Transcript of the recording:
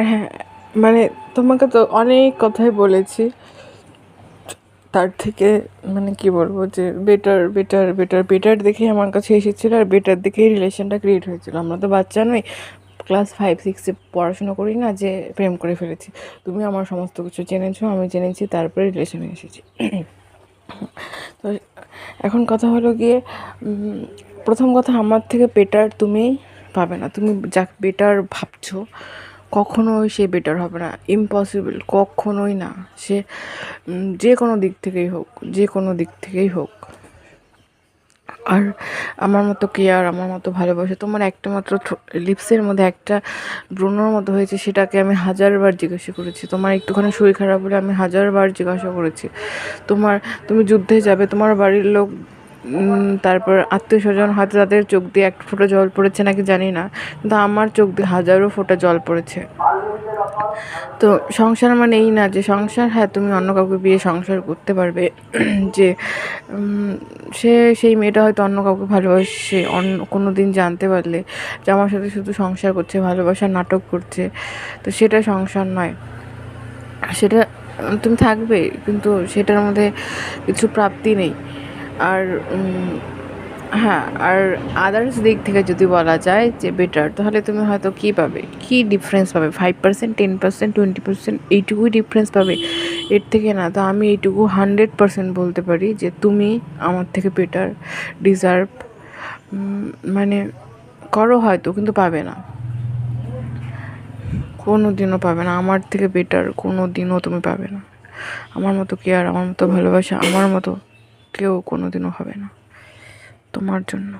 আর হ্যাঁ, মানে তোমাকে তো অনেক কথাই বলেছি, তার থেকে মানে কি বলবো, যে বেটার বেটার বেটার বেটার দেখেই আমার কাছে এসেছিলো, আর বেটার দেখেই রিলেশনটা ক্রিয়েট হয়েছিল। আমরা তো বাচ্চা নই, ক্লাস 5-6 পড়াশোনা করি না যে প্রেম করে ফেলেছি। তুমি আমার সমস্ত কিছু জেনেছো, আমি জেনেছি, তারপরে রিলেশনে এসেছি। তো এখন কথা হলো গিয়ে, প্রথম কথা, আমার থেকে বেটার তুমি পাবে না। তুমি যাকে বেটার ভাবছো কখনোই সে বেটার হবে না, ইম্পসিবল, কখনোই না। সে যে কোনো দিক থেকেই হোক, যে কোনো দিক থেকেই হোক। আর আমার মতো কেয়ার, আমার মতো ভালোবাসা, তোমার একটা মাত্র লিপসের মধ্যে একটা ব্রণর মতো হয়েছে, সেটাকে আমি 1000বার জিজ্ঞাসা করেছি। তোমার একটুখানি শরীর খারাপ হলে আমি 1000বার জিজ্ঞাসা করেছি। তুমি যুদ্ধে যাবে, তোমার বাড়ির লোক, তারপর আত্মীয় স্বজন, হয়তো তাদের চোখ দিয়ে এক ফোঁটা জল পড়েছে নাকি জানি না, কিন্তু আমার চোখ দিয়ে 1000 ফোঁটা জল পড়েছে। তো সংসার মানে এই না যে সংসার, হ্যাঁ তুমি অন্য কাউকে বিয়ে সংসার করতে পারবে, যে সে সেই মেয়েটা হয়তো অন্য কাউকে ভালোবাসে, অন্য কোনো দিন জানতে পারলে যে আমার সাথে শুধু সংসার করছে, ভালোবাসার নাটক করছে, তো সেটা সংসার নয়। সেটা তুমি থাকবে, কিন্তু সেটার মধ্যে কিছু প্রাপ্তি নেই। আর হ্যাঁ, আর আদার্স দিক থেকে যদি বলা যায় যে বেটার, তাহলে তুমি হয়তো কী পাবে, কী ডিফারেন্স পাবে? 5%, 10%, 20%, এইটুকুই ডিফারেন্স পাবে, এর থেকে না। তো আমি এইটুকু 100% বলতে পারি যে তুমি আমার থেকে বেটার ডিজার্ভ মানে করো হয়তো, কিন্তু পাবে না, কোনো দিনও পাবে না। আমার থেকে বেটার কোনো দিনও তুমি পাবে না। আমার মতো কেয়ার, আমার মতো ভালোবাসা, আমার মতো কেউ কোনো দিনও হবে না তোমার জন্য।